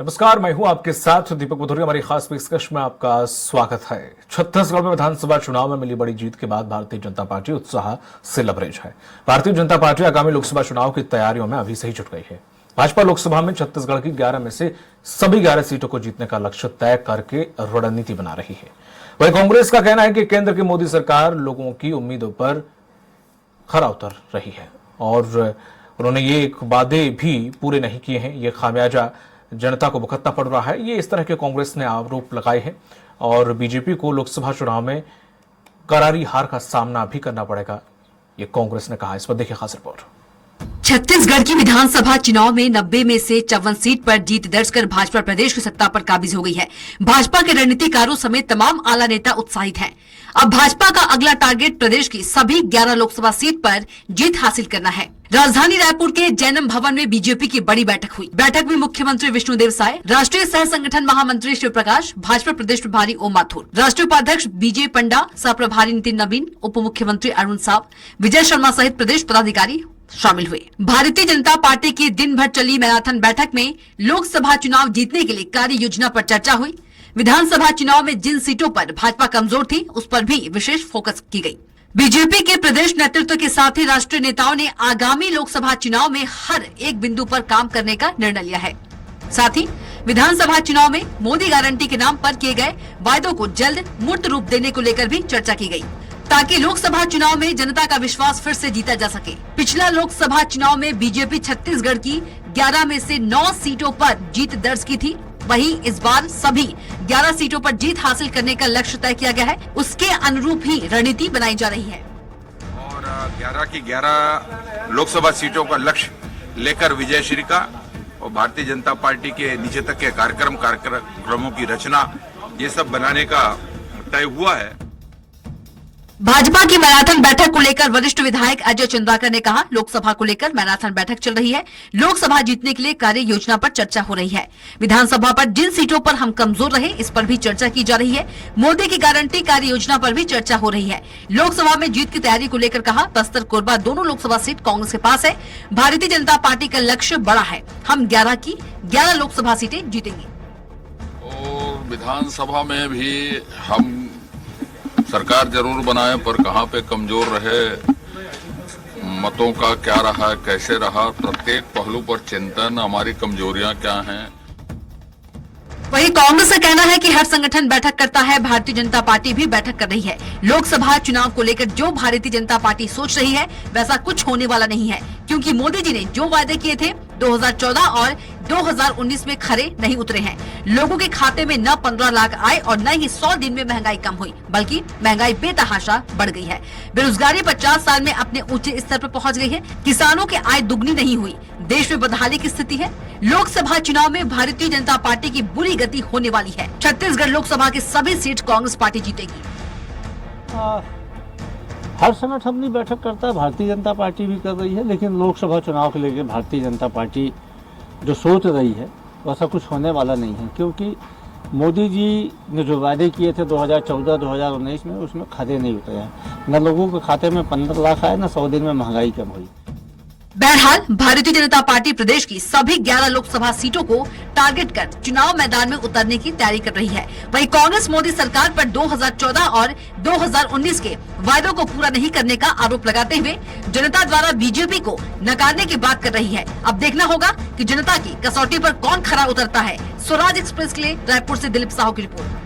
नमस्कार, मैं हूं आपके साथ दीपक बुधोरी। हमारी खास पेशकश में आपका स्वागत है। छत्तीसगढ़ में विधानसभा चुनाव में मिली बड़ी जीत के बाद भारतीय जनता पार्टी उत्साह से लबरेज है। भारतीय जनता पार्टी आगामी लोकसभा चुनाव की तैयारियों में अभी से ही जुट गई है। भाजपा लोकसभा में छत्तीसगढ़ की 11 में से सभी 11 सीटों को जीतने का लक्ष्य तय करके रणनीति बना रही है। वहीं कांग्रेस का कहना है कि केंद्र की मोदी सरकार लोगों की उम्मीदों पर खरा उतर रही है और उन्होंने ये एक वादे भी पूरे नहीं किए हैं। ये खामियाजा जनता को भुगतना पड़ रहा है। ये इस तरह के कांग्रेस ने आरोप लगाए हैं और बीजेपी को लोकसभा चुनाव में करारी हार का सामना भी करना पड़ेगा, ये कांग्रेस ने कहा। इस पर देखिए खास रिपोर्ट। छत्तीसगढ़ की विधानसभा चुनाव में 90 में से 54 सीट पर जीत दर्ज कर भाजपा प्रदेश की सत्ता पर काबिज हो गई है। भाजपा के रणनीतिकारों समेत तमाम आला नेता उत्साहित हैं। अब भाजपा का अगला टारगेट प्रदेश की सभी 11 लोकसभा सीट पर जीत हासिल करना है। राजधानी रायपुर के जैनम भवन में बीजेपी की बड़ी बैठक हुई। बैठक में मुख्यमंत्री विष्णुदेव साय, राष्ट्रीय सह संगठन महामंत्री शिव प्रकाश, भाजपा प्रदेश प्रभारी ओम माथुर, राष्ट्रीय उपाध्यक्ष बीजे पंडा, सह प्रभारी नितिन नवीन, उप मुख्यमंत्री अरुण साव, विजय शर्मा सहित प्रदेश पदाधिकारी शामिल हुए। भारतीय जनता पार्टी की दिन भर चली मैराथन बैठक में लोकसभा चुनाव जीतने के लिए कार्य योजना पर चर्चा हुई। विधानसभा चुनाव में जिन सीटों पर भाजपा कमजोर थी, उस पर भी विशेष फोकस की गई। बीजेपी के प्रदेश नेतृत्व के साथ ही राष्ट्रीय नेताओं ने आगामी लोकसभा चुनाव में हर एक बिंदु पर काम करने का निर्णय लिया है। साथ ही विधानसभा चुनाव में मोदी गारंटी के नाम पर किए गए वायदों को जल्द मूर्त रूप देने को लेकर भी चर्चा की गई, ताकि लोकसभा चुनाव में जनता का विश्वास फिर से जीता जा सके। पिछला लोकसभा चुनाव में बीजेपी छत्तीसगढ़ की 11 में से 9 सीटों पर जीत दर्ज की थी। वहीं इस बार सभी 11 सीटों पर जीत हासिल करने का लक्ष्य तय किया गया है। उसके अनुरूप ही रणनीति बनाई जा रही है और 11 की 11 लोकसभा सीटों का लक्ष्य लेकर विजयश्री का और भारतीय जनता पार्टी के नीचे तक के कार्यक्रमों की रचना, ये सब बनाने का तय हुआ है। भाजपा की मैराथन बैठक को लेकर वरिष्ठ विधायक अजय चंद्राकर ने कहा, लोकसभा को लेकर मैराथन बैठक चल रही है। लोकसभा जीतने के लिए कार्य योजना पर चर्चा हो रही है। विधानसभा पर जिन सीटों पर हम कमजोर रहे, इस पर भी चर्चा की जा रही है। मोदी की गारंटी कार्य योजना पर भी चर्चा हो रही है। लोकसभा में जीत की तैयारी को लेकर कहा, बस्तर कोरबा दोनों लोकसभा सीट कांग्रेस के पास है। भारतीय जनता पार्टी का लक्ष्य बड़ा है, हम 11 की 11 लोकसभा सीटें जीतेंगे। और विधानसभा में भी हम सरकार जरूर बनाए, पर कहाँ पे कमजोर रहे, मतों का क्या रहा, कैसे रहा, प्रत्येक पहलू पर चिंतन, हमारी कमजोरियां क्या हैं। वहीं कांग्रेस का कहना है कि हर संगठन बैठक करता है, भारतीय जनता पार्टी भी बैठक कर रही है। लोकसभा चुनाव को लेकर जो भारतीय जनता पार्टी सोच रही है, वैसा कुछ होने वाला नहीं है, क्योंकि मोदी जी ने जो वायदे किए थे 2014 और 2019 में खरे नहीं उतरे हैं। लोगों के खाते में न 15 लाख आए और न ही 100 दिन में महंगाई कम हुई, बल्कि महंगाई बेतहाशा बढ़ गई है। बेरोजगारी 50 साल में अपने ऊंचे स्तर पर पहुंच गई है। किसानों की आय दुगनी नहीं हुई। देश में बदहाली की स्थिति है। लोकसभा चुनाव में भारतीय जनता पार्टी की बुरी गति होने वाली है। छत्तीसगढ़ लोकसभा की सभी सीट कांग्रेस पार्टी जीतेगी। हर संगठन अपनी बैठक करता है, भारतीय जनता पार्टी भी कर रही है, लेकिन लोकसभा चुनाव को लेकर भारतीय जनता पार्टी जो सोच रही है वैसा कुछ होने वाला नहीं है, क्योंकि मोदी जी ने जो वायदे किए थे 2014-2019 में, उसमें खरे नहीं उतरे हैं। न लोगों के खाते में 15 लाख आए, न 100 दिन में महंगाई कम हुई। बहरहाल भारतीय जनता पार्टी प्रदेश की सभी 11 लोकसभा सीटों को टारगेट कर चुनाव मैदान में उतरने की तैयारी कर रही है। वहीं कांग्रेस मोदी सरकार पर 2014 और 2019 के वायदों को पूरा नहीं करने का आरोप लगाते हुए जनता द्वारा बीजेपी को नकारने की बात कर रही है। अब देखना होगा कि जनता की कसौटी पर कौन खरा उतरता है। स्वराज एक्सप्रेस के लिए रायपुर से दिलीप साहू की रिपोर्ट।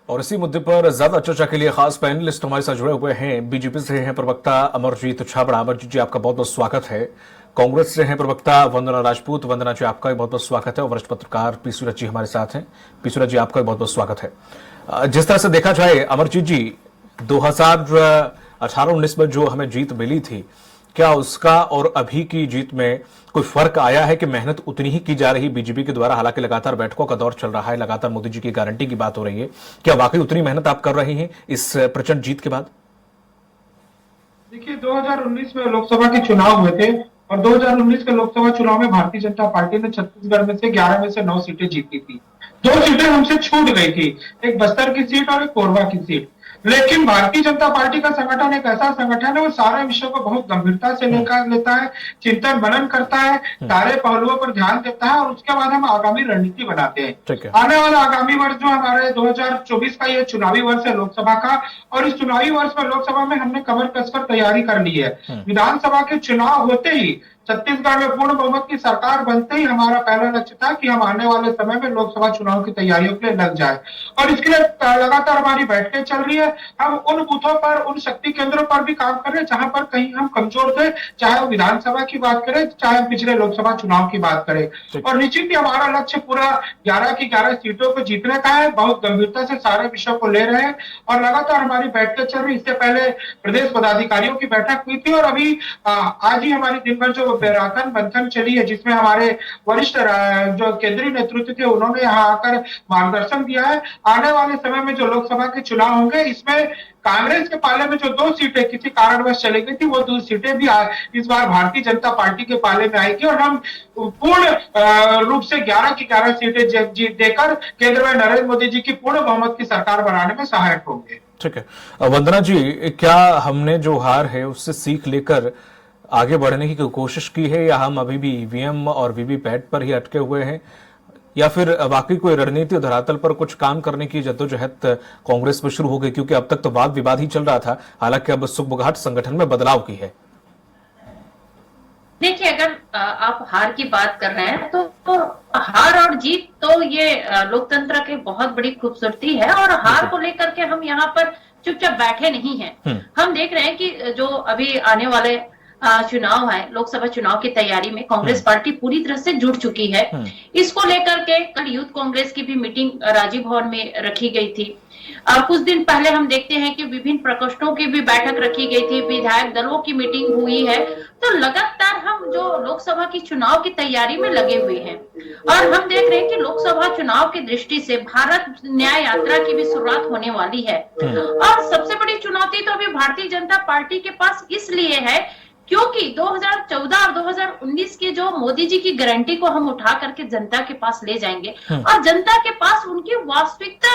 और इसी मुद्दे पर ज्यादा चर्चा के लिए खास पैनलिस्ट हमारे साथ जुड़े हुए हैं। बीजेपी से हैं प्रवक्ता अमरजीत छाबड़ा। अमरजीत जी, आपका बहुत बहुत स्वागत है। कांग्रेस से हैं प्रवक्ता वंदना राजपूत। वंदना जी, आपका भी बहुत बहुत स्वागत है। और वरिष्ठ पत्रकार पी सूरज जी हमारे साथ हैं। पी सूरज जी, आपका भी बहुत बहुत स्वागत है। जिस तरह से देखा जाए अमरजीत जी, 2018-19 में जो हमें जीत मिली थी, क्या उसका और अभी की जीत में कोई फर्क आया है कि मेहनत उतनी ही की जा रही बीजेपी के द्वारा? हालांकि लगातार बैठकों का दौर चल रहा है, लगातार मोदी जी की गारंटी की बात हो रही है। क्या वाकई उतनी मेहनत आप कर रहे हैं इस प्रचंड जीत के बाद? देखिए, 2019 में लोकसभा के चुनाव हुए थे और 2019 के लोकसभा चुनाव में भारतीय जनता पार्टी ने छत्तीसगढ़ में से 11 में से 9 सीटें जीती थी। 2 सीटें हमसे छूट गई थी, एक बस्तर की सीट और एक कोरबा की सीट। लेकिन भारतीय जनता पार्टी का संगठन एक ऐसा संगठन है, वो सारे विषयों को बहुत गंभीरता से लेता है, चिंतन मनन करता है, सारे पहलुओं पर ध्यान देता है और उसके बाद हम आगामी रणनीति बनाते हैं। आने वाला आगामी वर्ष जो हमारे 2024 का ये चुनावी वर्ष है लोकसभा का, और इस चुनावी वर्ष में लोकसभा में हमने कमर कसकर तैयारी कर ली है। विधानसभा के चुनाव होते ही, छत्तीसगढ़ में पूर्ण बहुमत की सरकार बनते ही हमारा पहला लक्ष्य था कि हम आने वाले समय में लोकसभा चुनाव की तैयारियों के लिए लग जाए, और इसके लिए लगातार हमारी बैठकें चल रही है। हम उन बूथों पर, उन शक्ति केंद्रों पर भी काम कर रहे हैं जहां पर कहीं हम कमजोर थे, चाहे वो विधानसभा की बात करें, चाहे पिछले लोकसभा चुनाव की बात करें। और निश्चित ही हमारा लक्ष्य पूरा 11 की 11 सीटों को जीतने का है। बहुत गंभीरता से सारे विषयों को ले रहे हैं और लगातार हमारी बैठकें चल रही। इससे पहले प्रदेश पदाधिकारियों की बैठक हुई थी और अभी आज ही हमारी दिन भर जो बैराथन मंथन चली है, जिसमें हमारे वरिष्ठ जो केंद्रीय नेतृत्व थे उन्होंने यहाँ आकर मार्गदर्शन दिया है। आने वाले समय में जो लोकसभा के चुनाव होंगे, इसमें कांग्रेस के पाले में जो 2 सीटें किसी कारणवश चली गई थी, वो 2 सीटें भी इस बार भारतीय जनता पार्टी के पाले में आएगी और हम पूर्ण रूप से 11 की 11 सीटें जीत देकर केंद्र में नरेंद्र मोदी जी की पूर्ण बहुमत की सरकार बनाने में सहायक होंगे। ठीक है वंदना जी, क्या हमने जो हार है उससे सीख लेकर आगे बढ़ने की कोशिश की है, या हम अभी भी ईवीएम और वीवीपैट पर ही अटके हुए हैं, या फिर वाकई कोई रणनीति धरातल पर कुछ काम करने की जद्दोजहद कांग्रेस में शुरू हो गई? क्योंकि अब तक तो वाद विवाद ही चल रहा था, हालांकि अब सुगबुगाहट संगठन में बदलाव की है। देखिए, अगर आप हार की बात कर रहे हैं तो हार और जीत तो ये लोकतंत्र की बहुत बड़ी खूबसूरती है, और हार को लेकर के हम यहाँ पर चुपचाप बैठे नहीं हैं। हम देख रहे हैं कि जो अभी आने वाले चुनाव है, लोकसभा चुनाव की तैयारी में कांग्रेस पार्टी पूरी तरह से जुट चुकी है। इसको लेकर के कल यूथ कांग्रेस की भी मीटिंग राजीव भवन में रखी गई थी। कुछ दिन पहले हम देखते हैं कि विभिन्न प्रकोष्ठों की भी बैठक रखी गई थी, विधायक दलों की मीटिंग हुई है। तो लगातार हम जो लोकसभा की चुनाव की तैयारी में लगे हुए हैं, और हम देख रहे हैं कि लोकसभा चुनाव की दृष्टि से भारत न्याय यात्रा की भी शुरुआत होने वाली है। और सबसे बड़ी चुनौती तो अभी भारतीय जनता पार्टी के पास इसलिए है क्योंकि 2014 और 2019 के जो मोदी जी की गारंटी को हम उठा करके जनता के पास ले जाएंगे, और जनता के पास उनकी वास्तविकता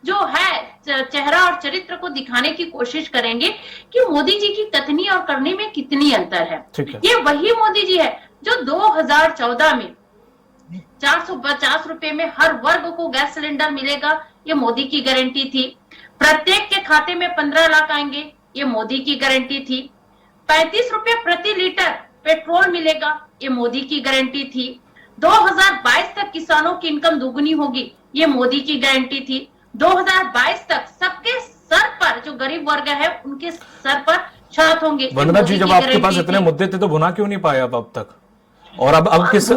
जो है चेहरा और चरित्र को दिखाने की कोशिश करेंगे कि मोदी जी की कथनी और करनी में कितनी अंतर है। ये वही मोदी जी है जो 2014 में 450 रुपए में हर वर्ग को गैस सिलेंडर मिलेगा, ये मोदी की गारंटी थी। प्रत्येक के खाते में 15 लाख आएंगे, ये मोदी की गारंटी थी। 35 रुपए प्रति लीटर पेट्रोल मिलेगा, ये मोदी की गारंटी थी। 2022 तक किसानों की इनकम दोगुनी होगी, ये मोदी की गारंटी थी। 2022 तक सबके सर पर, जो गरीब वर्ग है उनके सर पर छत होंगे। वंदना जी, जब आपके पास इतने मुद्दे थे तो भुना क्यों नहीं पाए अब तक? और अब किस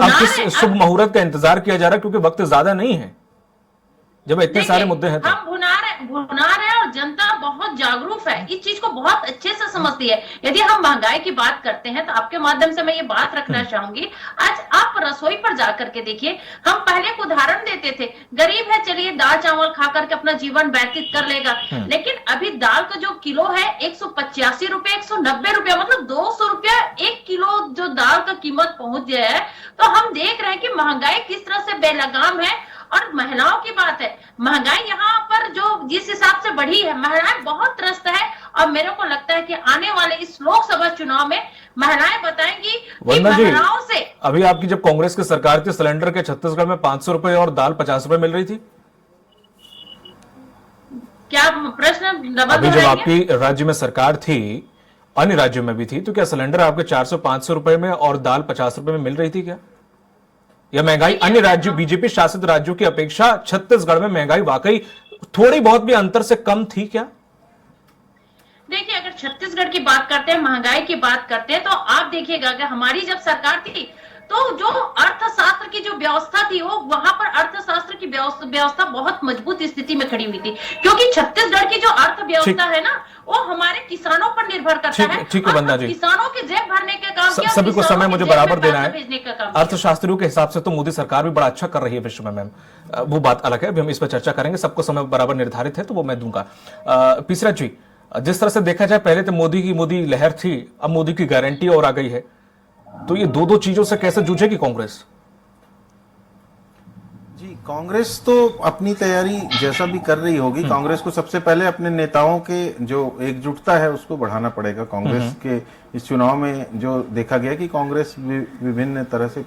शुभ मुहूर्त का इंतजार किया जा रहा है, क्योंकि वक्त ज्यादा नहीं है जब इतने सारे मुद्दे हैं? हम भुना रहे और जनता बहुत जागरूक है, इस चीज को बहुत अच्छे से समझती है। यदि हम महंगाई की बात करते हैं तो आपके माध्यम से मैं ये बात रखना चाहूंगी, आज आप रसोई पर जाकर के देखिए। हम पहले एक उदाहरण देते थे, गरीब है चलिए दाल चावल खा करके अपना जीवन व्यतीत कर लेगा, लेकिन अभी दाल का जो किलो है 185 रुपए, 190 रुपया, मतलब 200 रुपया 1 किलो जो दाल का कीमत पहुंच गया है। तो हम देख रहे हैं कि महंगाई किस तरह से बेलगाम है। और महिलाओं की बात है, महंगाई यहाँ पर जो जिस हिसाब से बढ़ी है, महिलाएं बहुत त्रस्त है, और मेरे को लगता है कि आने वाले इस लोकसभा चुनाव में महिलाएं बताएंगी कि महिलाओं से। अभी आपकी जब कांग्रेस की सरकार थी, सिलेंडर के छत्तीसगढ़ में 500 रुपए और दाल 50 रुपए मिल रही थी। क्या प्रश्न अभी जब आपकी राज्य में सरकार थी, अन्य राज्यों में भी थी, तो क्या सिलेंडर आपके 400-500 रुपए में और दाल 50 रुपए में मिल रही थी क्या? या महंगाई अन्य राज्यों, बीजेपी शासित राज्यों की अपेक्षा छत्तीसगढ़ में महंगाई वाकई थोड़ी बहुत भी अंतर से कम थी क्या? देखिए, अगर छत्तीसगढ़ की बात करते हैं, महंगाई की बात करते हैं, तो आप देखिएगा कि हमारी जब सरकार थी तो जो अर्थशास्त्र की जो व्यवस्था थी, वो वहां पर अर्थशास्त्र की व्यवस्था बहुत मजबूत स्थिति में खड़ी हुई थी, क्योंकि छत्तीसगढ़ की जो अर्थव्यवस्था है ना, वो हमारे किसानों पर निर्भर करता है। ठीक है वंदना जी, किसानों के जेब भरने के काम किया, सभी को समय मुझे बराबर देना है। अर्थशास्त्रियों के हिसाब से तो मोदी सरकार भी बड़ा अच्छा कर रही है विश्व में, मैम, वो बात अलग है, अभी हम इस पर चर्चा करेंगे। सबको समय बराबर निर्धारित है तो वो मैं दूंगा। तीसरा जी, जिस तरह से देखा जाए, पहले तो मोदी लहर थी, अब मोदी की गारंटी और आ गई है, तो ये दो चीजों से कैसे जूझेगी कांग्रेस? जी, कांग्रेस तो अपनी तैयारी जैसा भी कर रही होगी, कांग्रेस को सबसे पहले अपने नेताओं के जो एकजुटता है उसको बढ़ाना पड़ेगा। कांग्रेस के इस चुनाव में जो देखा गया कि कांग्रेस विभिन्न तरह से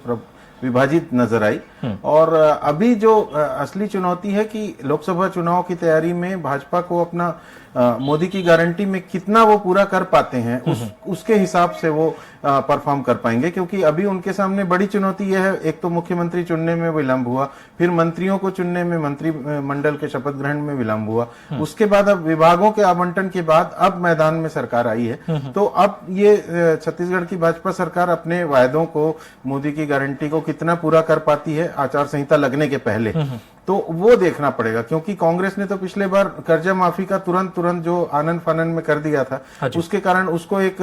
विभाजित नजर आई, और अभी जो असली चुनौती है कि लोकसभा चुनाव की तैयारी में भाजपा को अपना मोदी की गारंटी में कितना वो पूरा कर पाते हैं, उसके हिसाब से वो परफॉर्म कर पाएंगे। क्योंकि अभी उनके सामने बड़ी चुनौती यह है, एक तो मुख्यमंत्री चुनने में विलंब हुआ, फिर मंत्रियों को चुनने में, मंत्रिमंडल के शपथ ग्रहण में विलंब हुआ, उसके बाद अब विभागों के आवंटन के बाद अब मैदान में सरकार आई है। तो अब ये छत्तीसगढ़ की भाजपा सरकार अपने वायदों को, मोदी की गारंटी को कितना पूरा कर पाती है आचार संहिता लगने के पहले, तो वो देखना पड़ेगा। क्योंकि कांग्रेस ने तो पिछले बार कर्जा माफी का तुरंत जो आनन फानन में कर दिया था, उसके कारण उसको एक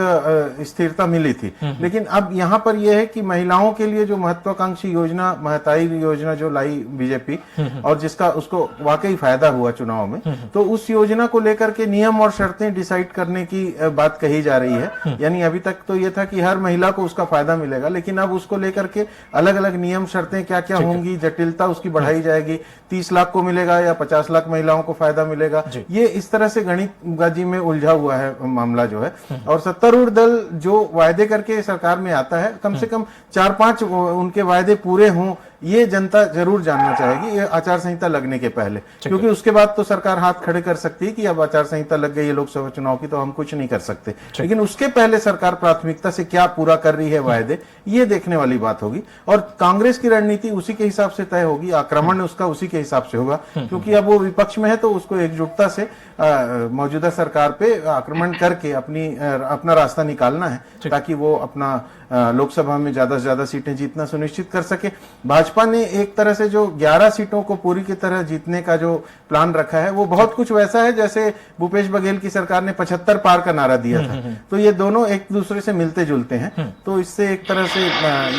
स्थिरता मिली थी। लेकिन अब यहाँ पर यह है कि महिलाओं के लिए जो महत्वाकांक्षी योजना, महताई योजना जो लाई बीजेपी, और जिसका उसको वाकई फायदा हुआ चुनाव में, तो उस योजना को लेकर के नियम और शर्तें डिसाइड करने की बात कही जा रही है। यानी अभी तक तो ये था कि हर महिला को उसका फायदा मिलेगा, लेकिन अब उसको लेकर के अलग अलग नियम शर्तें क्या क्या होंगी, जटिलता उसकी बढ़ाई जाएगी। 30 लाख को मिलेगा या 50 लाख महिलाओं को फायदा मिलेगा, ये इस तरह से गणितबाजी में उलझा हुआ है मामला जो है। और सत्तारूढ़ दल जो वायदे करके सरकार में आता है, कम से कम 4-5 उनके वायदे पूरे हों, ये जनता जरूर जानना चाहेगी, ये आचार संहिता लगने के पहले। क्योंकि उसके बाद तो सरकार हाथ खड़े कर सकती है कि अब आचार संहिता लग गई है लोकसभा चुनाव की, तो हम कुछ नहीं कर सकते। लेकिन उसके पहले सरकार प्राथमिकता से क्या पूरा कर रही है वायदे, ये देखने वाली बात होगी। और कांग्रेस की रणनीति उसी के हिसाब से तय होगी, आक्रमण उसका उसी के हिसाब से होगा। क्योंकि अब वो विपक्ष में है, तो उसको एकजुटता से मौजूदा सरकार पे आक्रमण करके अपना रास्ता निकालना है, ताकि वो अपना लोकसभा में ज्यादा से ज्यादा सीटें जीतना सुनिश्चित कर सके। भाजपा ने एक तरह से जो 11 सीटों को पूरी की तरह जीतने का जो प्लान रखा है, वो बहुत कुछ वैसा है जैसे भूपेश बघेल की सरकार ने 75 पार का नारा दिया था। तो ये दोनों एक दूसरे से मिलते जुलते हैं। तो इससे एक तरह से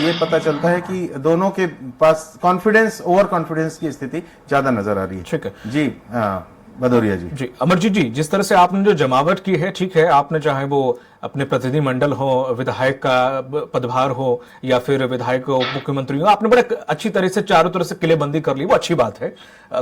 ये पता चलता है कि दोनों के पास कॉन्फिडेंस, ओवर कॉन्फिडेंस की स्थिति ज्यादा नजर आ रही है। ठीक है जी, भदौरिया जी। अमरजीत जी, जिस तरह से आपने जो जमावट की है, ठीक है, आपने चाहे वो अपने प्रतिनिधिमंडल हो, विधायक का पदभार हो, या फिर विधायक उप मुख्यमंत्री हो, आपने बड़े अच्छी तरह से चारों तरफ से किलेबंदी कर ली, वो अच्छी बात है,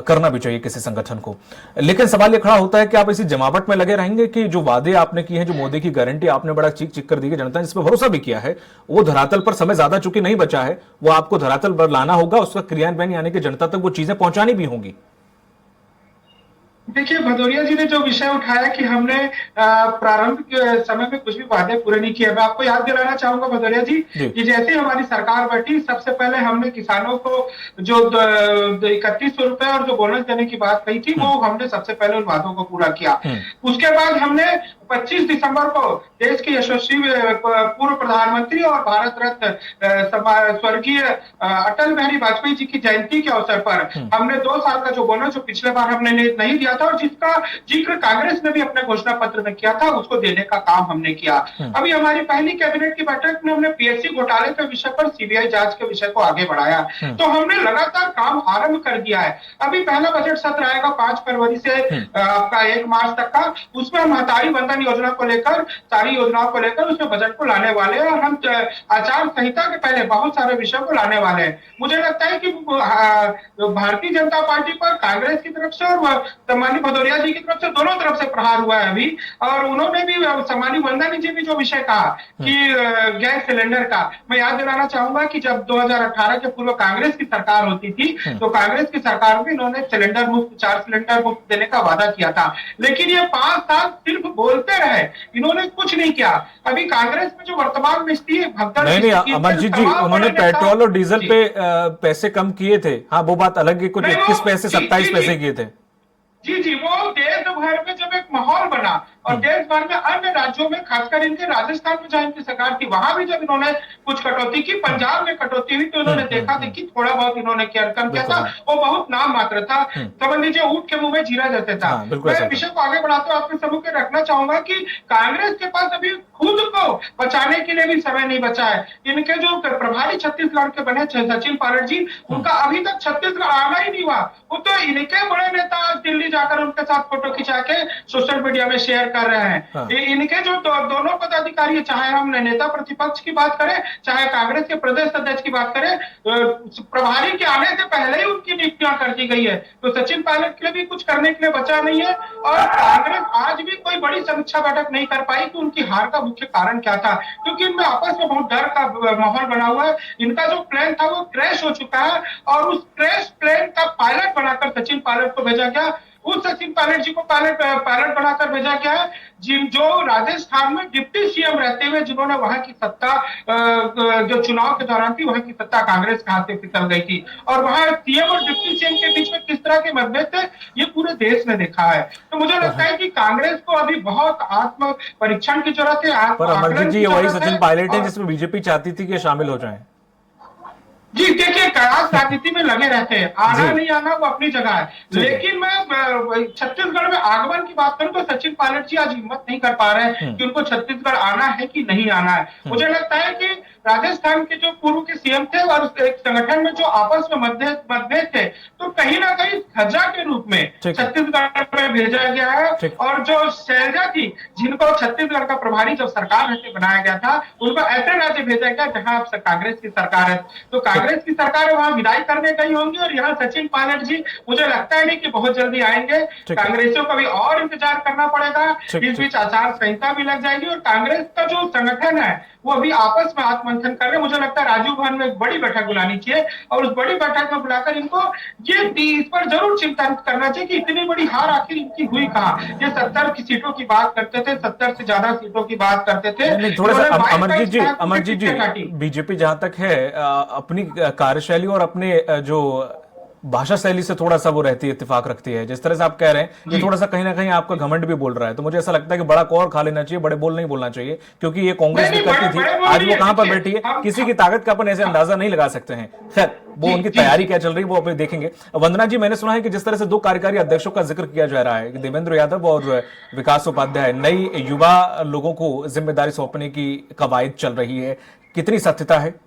करना भी चाहिए किसी संगठन को। लेकिन सवाल ये खड़ा होता है कि आप इसी जमावट में लगे रहेंगे कि जो वादे आपने किए हैं, जो मोदी की गारंटी आपने बड़ा चीख चीख कर दी है, जनता ने जिस पर भरोसा भी किया है, वो धरातल पर समय ज्यादा चूंकि नहीं बचा है, वो आपको धरातल पर लाना होगा, उसका क्रियान्वयन यानी कि जनता तक वो चीजें पहुंचानी भी होंगी। देखिए, भदौरिया जी ने जो विषय उठाया कि हमने प्रारंभिक समय में कुछ भी वादे पूरे नहीं किए, मैं आपको याद दिलाना चाहूंगा भदौरिया जी कि जैसे हमारी सरकार बैठी, सबसे पहले हमने किसानों को जो 3100 रुपए और जो बोनस देने की बात कही थी, वो हमने सबसे पहले उन वादों को पूरा किया। उसके बाद हमने 25 दिसंबर को देश के यशस्वी पूर्व प्रधानमंत्री और भारत रत्न स्वर्गीय अटल बिहारी वाजपेयी जी की जयंती के अवसर पर हमने 2 साल का जो बोनस जो पिछले बार हमने नहीं दिया था, और जिसका जिक्र कांग्रेस ने भी अपने घोषणा पत्र में किया था, उसको देने का काम हमने किया। अभी हमारी पहली कैबिनेट की बैठक में हमने पीएससी घोटाले के विषय पर सीबीआई जांच के विषय को आगे बढ़ाया। तो हमने लगातार काम आरंभ कर दिया है। अभी पहला बजट सत्र आएगा 5 फरवरी से आपका 1 मार्च तक का, उसमें हम महतारी बंधन योजना को लेकर, सारी योजनाओं को लेकर उसमें बजट को लाने वाले हैं, और हम आचार संहिता के पहले बहुत सारे विषयों को लाने वाले हैं। मुझे लगता है कि भारतीय जनता पार्टी पर कांग्रेस की तरफ से और सामान्य भदौरिया जी की तरफ से, दोनों तरफ से प्रहार हुआ है अभी। और उन्होंने भी, सामान्य वंदना जी भी जो विषय कहा कि गैस सिलेंडर का, मैं याद दिलाना चाहूंगा कि जब 2018 के पूर्व कांग्रेस की सरकार होती थी, तो कांग्रेस की सरकार में इन्होंने सिलेंडर मुफ्त, 4 सिलेंडर मुफ्त देने का वादा किया था। लेकिन ये 5 साल सिर्फ बोलते रहे, इन्होंने कुछ नहीं किया। अभी कांग्रेस में जो वर्तमान में स्थिति भगदड़, नहीं, अमरजीत जी, उन्होंने पेट्रोल और डीजल पे पैसे कम किए थे। हाँ, वो बात अलग है, कुछ 21 पैसे 27 पैसे किए थे। जी, वो देश भर में जब एक माहौल बना, और देश भर में अन्य राज्यों में, खासकर इनके राजस्थान में जहां इनकी सरकार थी, वहां भी जब इन्होंने कुछ कटौती की, पंजाब में कटौती हुई, तो इन्होंने देखा था कि थोड़ा बहुत इन्होंने कम किया था, वो बहुत नाम मात्र था, समझ लीजिए ऊंट के मुंह में जीरा जैसे था। मैं विषय को आगे बढ़ाते हुए आपके समूह के रखना चाहूंगा कि कांग्रेस के पास अभी खुद को बचाने के लिए भी समय नहीं बचा है। इनके जो प्रभारी छत्तीसगढ़ के बने सचिन पायलट जी, उनका अभी तक छत्तीसगढ़ आना ही नहीं हुआ। वो तो इनके बड़े नेता आज दिल्ली जाकर उनके साथ फोटो खिंचा के सोशल मीडिया में शेयर कर रहे हैं। हाँ। इनके जो दोनों पदाधिकारी, चाहे हम नेता प्रतिपक्ष की बात करें, चाहे कांग्रेस के प्रदेश अध्यक्ष की बात करें, प्रभारी के आने से पहले ही उनकी नियुक्तियां कर दी गई है। तो सचिन पायलट के लिए भी कुछ करने के लिए बचा नहीं है। और कांग्रेस आज भी कोई बड़ी समीक्षा बैठक नहीं कर पाई कि उनकी हार का मुख्य कारण क्या था, क्योंकि इनमें आपस में बहुत डर का माहौल बना हुआ है। इनका जो प्लान था वो क्रैश हो चुका है और उस क्रैश प्लान का पायलट बनाकर सचिन पायलट को भेजा गया। उस सचिन पायलट जी को पायलट बनाकर भेजा गया है, जो राजस्थान में डिप्टी सीएम रहते हुए जिन्होंने वहां की सत्ता, जो चुनाव के दौरान थी, वहां की सत्ता कांग्रेस के हाथ से फिसल गई थी। और वहां सीएम और डिप्टी सीएम के बीच में किस तरह के मतभेद थे, ये पूरे देश ने देखा है। तो मुझे लगता है कि कांग्रेस को अभी बहुत आत्म परीक्षण की जरूरत है। पर अमरजीत जी, ये वही सचिन पायलट है जिसमें बीजेपी चाहती थी कि शामिल हो जाएं। जी देखिए, कयास राजनीति में लगे रहते हैं, आना नहीं आना वो अपनी जगह है। लेकिन मैं छत्तीसगढ़ में आगमन की बात करूं तो सचिन पायलट जी आज हिम्मत नहीं कर पा रहे हैं कि उनको छत्तीसगढ़ आना है कि नहीं आना है। मुझे लगता है कि राजस्थान के जो पूर्व के सीएम थे और एक संगठन में जो आपस में मतभेद थे, तो कहीं ना कहीं ध्वजा के रूप में छत्तीसगढ़ में भेजा गया है। और जो शैलजा थी, जिनको छत्तीसगढ़ का प्रभारी जब सरकार रहते बनाया गया था, उनको ऐसे राज्य भेजा गया जहां अब कांग्रेस की सरकार है। तो कांग्रेस की सरकार वहां विदाई करने गई होंगी और यहाँ सचिन पायलट जी मुझे लगता है नहीं कि बहुत जल्दी आएंगे। कांग्रेसियों को भी और इंतजार करना पड़ेगा। इस बीच आचार संहिता भी लग जाएगी और कांग्रेस का जो संगठन है वो अभी आपस में आत्ममंथन कर रहे हैं। मुझे लगता है राजीव भवन में एक बड़ी बैठक बुलानी चाहिए और उस बड़ी बैठक में बुलाकर इनको इस पर जरूर चिंता करना चाहिए कि इतनी बड़ी हार आखिर इनकी हुई कहाँ। ये 70 की सीटों की बात करते थे, 70 से ज्यादा सीटों की बात करते थे। थोड़ा सा अमरजीत जी, बीजेपी जहां तक है अपनी कार्यशैली और अपने जो भाषा शैली से थोड़ा सा वो रहती है, इत्तेफाक रखती है। जिस तरह से आप कह रहे हैं ये थोड़ा सा कहीं ना कहीं आपका घमंड भी बोल रहा है, तो मुझे ऐसा लगता है कि बड़ा कौर खा लेना चाहिए, बड़े बोल नहीं बोलना चाहिए, क्योंकि ये कांग्रेस भी करती थी। आज वो कहां पर बैठी है, किसी की ताकत का अपन ऐसे अंदाजा नहीं लगा सकते हैं। खैर, वो उनकी तैयारी क्या चल रही है वो अभी देखेंगे। वंदना जी, मैंने सुना है कि जिस तरह से 2 कार्यकारी अध्यक्षों का जिक्र किया जा रहा है कि देवेंद्र यादव और विकास उपाध्याय, नई युवा लोगों को जिम्मेदारी सौंपने की कवायद चल रही है, कितनी सत्यता है?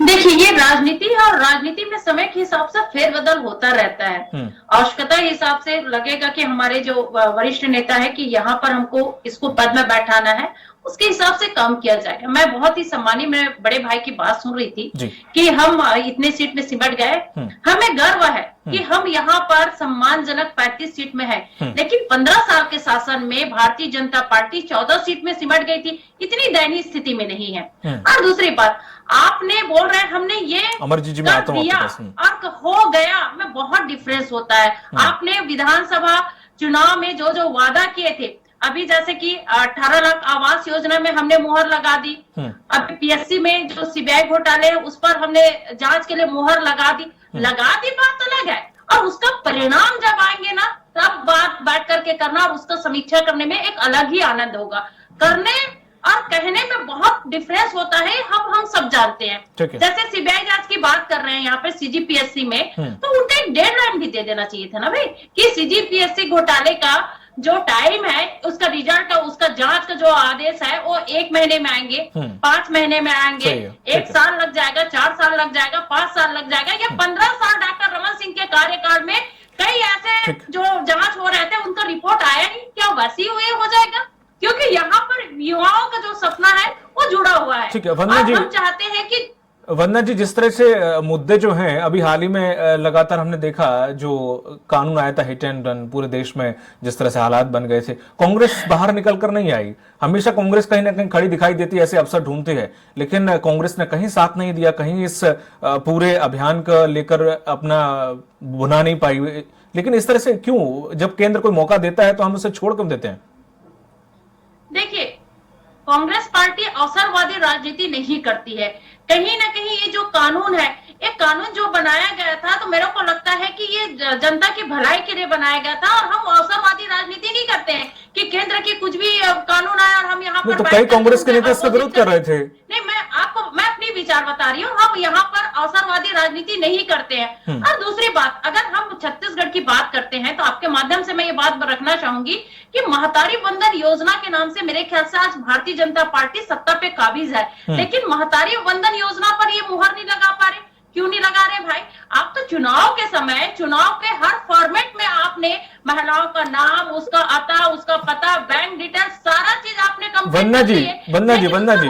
देखिए, ये राजनीति है और राजनीति में समय के हिसाब से फेरबदल होता रहता है। आवश्यकता के हिसाब से लगेगा कि हमारे जो वरिष्ठ नेता है कि यहाँ पर हमको इसको पद में बैठाना है, उसके हिसाब से काम किया जाएगा। मैं बहुत ही सम्मानी मेरे बड़े भाई की बात सुन रही थी कि हम इतने सीट में सिमट गए। हमें गर्व है कि हम यहाँ पर सम्मानजनक 35 सीट में है, लेकिन 15 साल के शासन में भारतीय जनता पार्टी 14 सीट में सिमट गई थी। इतनी दयनीय स्थिति में नहीं है। और दूसरी बात, आपने बोल रहे हैं हमने ये अमरजीत जी में आता हूं आपके पास और हो गया, में बहुत डिफरेंस होता है। आपने विधानसभा चुनाव में जो जो वादा किए थे, अभी जैसे कि 18 लाख आवास योजना में हमने मुहर लगा दी। अभी पीएससी में जो सीबीआई घोटाले है उस पर हमने जांच के लिए मुहर लगा दी। बात तो लग है, और उसका परिणाम जब आएंगे ना, तब बात बैठ करके करना और उसका समीक्षा करने में एक अलग ही आनंद होगा। करने और कहने में बहुत डिफरेंस होता है, हम सब जानते हैं। जैसे सीबीआई जांच की बात कर रहे हैं यहाँ पे सीजीपीएससी में, तो उनका एक डेडलाइन भी दे देना चाहिए था ना भाई, कि सीजीपीएससी घोटाले का जो टाइम है, उसका रिजल्ट का, उसका जांच का जो आदेश है वो 1 महीने में आएंगे, 5 महीने में आएंगे, 1 साल लग जाएगा, 4 साल लग जाएगा, 5 साल लग जाएगा, या 15 साल डॉक्टर रमन सिंह के कार्यकाल में कई ऐसे जो जांच हो रहे थे उनका रिपोर्ट आया ही, क्या वैसे ही हो जाएगा? क्योंकि यहाँ पर युवाओं का जो सपना है वो जुड़ा हुआ है। ठीक है वंदना जी, हम चाहते हैं कि वंदना जी, जिस तरह से मुद्दे जो हैं अभी हाल ही में लगातार हमने देखा, जो कानून आया था हिट एंड रन, पूरे देश में जिस तरह से हालात बन गए थे, कांग्रेस बाहर निकल कर नहीं आई। हमेशा कांग्रेस कहीं ना कहीं खड़ी दिखाई देती है, ऐसे अवसर ढूंढती है, लेकिन कांग्रेस ने कहीं साथ नहीं दिया, कहीं इस पूरे अभियान का लेकर अपना बुना नहीं पाई। लेकिन इस तरह से क्यों, जब केंद्र कोई मौका देता है तो हम उसे छोड़ क्यों देते हैं? देखिए, कांग्रेस पार्टी अवसरवादी राजनीति नहीं करती है। कहीं ना कहीं ये जो कानून है, एक कानून जो बनाया गया था, तो मेरे को लगता है कि ये जनता की भलाई के लिए बनाया गया था, और हम अवसरवादी राजनीति नहीं करते हैं कि केंद्र की कुछ भी कानून आया और हम यहाँ पर तो कई कांग्रेस के नेता इसका विरोध कर रहे थे। नहीं, मैं अपनी विचार बता रही हूँ, हम यहाँ पर अवसरवादी राजनीति नहीं करते हैं। और दूसरी बात, अगर हम छत्तीसगढ़ की बात करते हैं तो आपके माध्यम से मैं ये बात रखना चाहूंगी कि महतारी वंदन योजना के नाम से मेरे ख्याल से आज भारतीय जनता पार्टी सत्ता पे काबिज है, लेकिन महतारी वंदन योजना पर ये मुहर नहीं लगा पा रहे। क्यों नहीं लगा रहे भाई? आप तो चुनाव के समय, चुनाव के हर फॉर्मेट में आपने महिलाओं का नाम, उसका अता, उसका पता, बैंक डिटेल, सारा चीज आपने वंदना जी,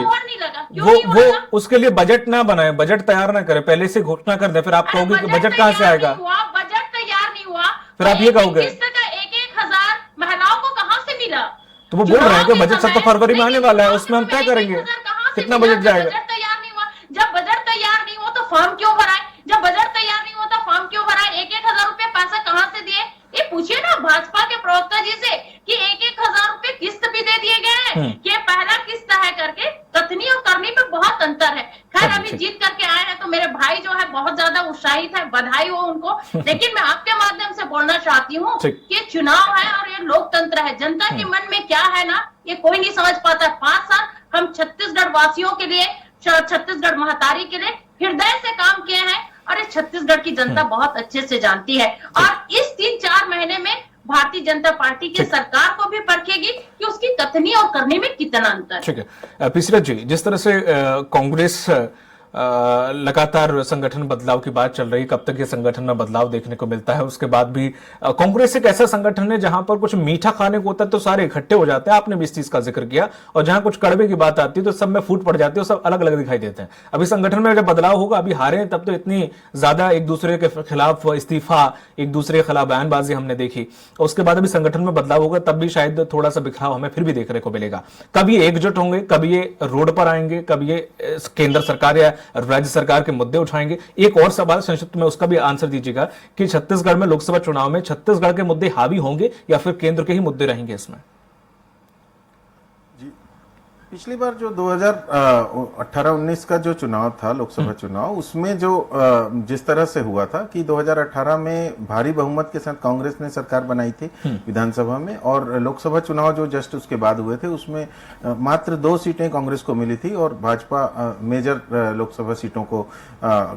वो उसके लिए बजट ना बनाए, बजट तैयार ना करे, पहले से घोषणा कर दे, फिर आप कहोगे कि बजट कहाँ से आएगा? बजट तैयार नहीं हुआ, फिर आप ये कहोगे 1,000 महिलाओं को कहाँ से मिला? तो वो बोल रहे हैं कि बजट 7 फरवरी में आने वाला है, उसमें हम तय करेंगे कितना बजट जाएगा। बजट तैयार नहीं हुआ, जब बजट तैयार नहीं हुआ तो फॉर्म क्यों भराए? जब बजट तैयार नहीं हुआ तो फॉर्म क्यों भराए? 1,000 रुपए पैसा कहाँ से दिए? ये पूछिए ना भाजपा के प्रवक्ता जी से कि 1,000 रुपए किस्त भी दे दिए गए हैं कि पहला किस्त है करके। कथनी और करनी में बहुत अंतर है। खैर अभी जीत करके आए हैं तो मेरे भाई जो है बहुत ज्यादा उत्साहित है, बधाई हो उनको। लेकिन मैं आपके माध्यम से बोलना चाहती हूँ कि चुनाव है और ये लोकतंत्र है, जनता के मन में क्या है ना ये कोई नहीं समझ पाता। 5 साल हम छत्तीसगढ़ वासियों के लिए, छत्तीसगढ़ महतारी के लिए हृदय से काम किए हैं और इस छत्तीसगढ़ की जनता बहुत अच्छे से जानती है। और इस 3-4 महीने में भारतीय जनता पार्टी की सरकार को भी परखेगी कि उसकी कथनी और करनी में कितना अंतर है। ठीक है पीसीराज जी, जिस तरह से कांग्रेस लगातार संगठन बदलाव की बात चल रही है, कब तक ये संगठन में बदलाव देखने को मिलता है? उसके बाद भी कांग्रेस एक ऐसा संगठन है जहां पर कुछ मीठा खाने को होता है तो सारे इकट्ठे हो जाते हैं, आपने भी इस चीज का जिक्र किया, और जहां कुछ कड़वे की बात आती है तो सब में फूट पड़ जाती है, सब अलग अलग दिखाई देते हैं। अभी संगठन में जब बदलाव होगा, अभी हारे तब तो इतनी ज्यादा एक दूसरे के खिलाफ इस्तीफा, एक दूसरे के खिलाफ बयानबाजी हमने देखी, उसके बाद अभी संगठन में बदलाव होगा तब भी शायद थोड़ा सा बिखराव हमें फिर भी देखने को मिलेगा। कभी एकजुट होंगे, कभी ये रोड पर आएंगे, कभी ये केंद्र सरकार या राज्य सरकार के मुद्दे उठाएंगे। एक और सवाल संक्षिप्त में उसका भी आंसर दीजिएगा कि छत्तीसगढ़ में लोकसभा चुनाव में छत्तीसगढ़ के मुद्दे हावी होंगे या फिर केंद्र के ही मुद्दे रहेंगे इसमें? पिछली बार जो 2018-19 का जो चुनाव था, लोकसभा चुनाव, उसमें जो जिस तरह से हुआ था कि 2018 में भारी बहुमत के साथ कांग्रेस ने सरकार बनाई थी विधानसभा में, और लोकसभा चुनाव जो जस्ट उसके बाद हुए थे उसमें मात्र 2 सीटें कांग्रेस को मिली थी और भाजपा मेजर लोकसभा सीटों को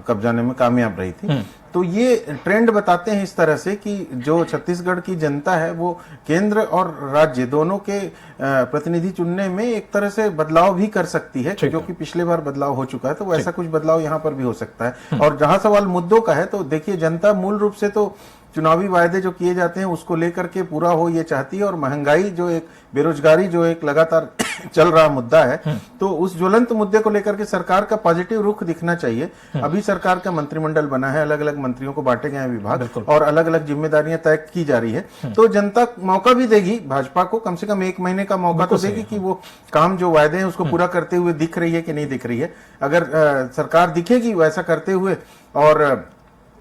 कब्जाने में कामयाब रही थी। तो ये ट्रेंड बताते हैं इस तरह से कि जो छत्तीसगढ़ की जनता है वो केंद्र और राज्य दोनों के प्रतिनिधि चुनने में एक तरह से बदलाव भी कर सकती है, जो कि पिछले बार बदलाव हो चुका है, तो वैसा कुछ बदलाव यहाँ पर भी हो सकता है। और जहां सवाल मुद्दों का है तो देखिए, जनता मूल रूप से तो चुनावी वायदे जो किए जाते हैं उसको लेकर के पूरा हो ये चाहती है, और महंगाई जो एक, बेरोजगारी जो एक लगातार चल रहा मुद्दा है, तो उस ज्वलंत मुद्दे को लेकर के सरकार का पॉजिटिव रुख दिखना चाहिए। अभी सरकार का मंत्रिमंडल बना है, अलग अलग मंत्रियों को बांटे गए हैं विभाग और अलग अलग जिम्मेदारियां तय की जा रही है, तो जनता मौका भी देगी भाजपा को, कम से कम 1 महीने का मौका तो देगी कि वो काम जो वायदे हैं उसको पूरा करते हुए दिख रही है कि नहीं दिख रही है। अगर सरकार दिखेगी वैसा करते हुए और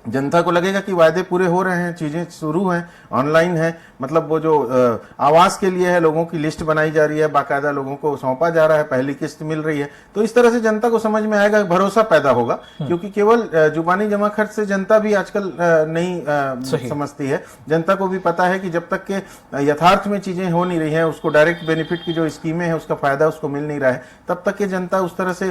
जनता को लगेगा कि वायदे पूरे हो रहे हैं, चीजें शुरू हैं, ऑनलाइन है, मतलब वो जो आवास के लिए है लोगों की लिस्ट बनाई जा रही है, बाकायदा लोगों को सौंपा जा रहा है, पहली किस्त मिल रही है, तो इस तरह से जनता को समझ में आएगा, भरोसा पैदा होगा। क्योंकि केवल जुबानी जमा खर्च से जनता भी आजकल नहीं समझती है। जनता को भी पता है कि जब तक के यथार्थ में चीजें हो नहीं रही है, उसको डायरेक्ट बेनिफिट की जो स्कीमें है उसका फायदा उसको मिल नहीं रहा है, तब तक के जनता उस तरह से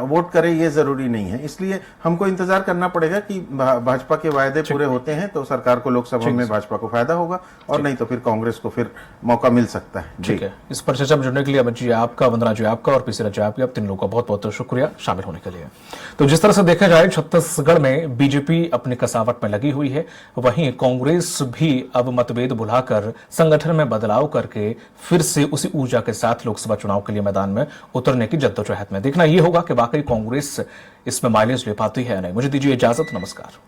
वोट करे ये जरूरी नहीं है। इसलिए हमको इंतजार करना पड़ेगा कि भाजपा के वायदे पूरे होते हैं तो सरकार को लोकसभा में भाजपा को फायदा होगा, और नहीं तो फिर कांग्रेस को फिर मौका मिल सकता है। ठीक है, इस पर चर्चा में जुड़ने के लिए अमित जी आपका, वंदना जी आपका और पीसीराज जी आपका, आप 3 लोगों का बहुत बहुत शुक्रिया शामिल होने के लिए। तो जिस तरह से देखा जाए छत्तीसगढ़ में बीजेपी अपनी कसावट में लगी हुई है, वहीं कांग्रेस भी अब मतभेद भुलाकर संगठन में बदलाव करके फिर से उसी ऊर्जा के साथ लोकसभा चुनाव के लिए मैदान में उतरने की जद्दोजहद में। देखना यह होगा कि वाकई कांग्रेस इसमें माइलेज ले पाती है या नहीं। मुझे दीजिए इजाजत, नमस्कार।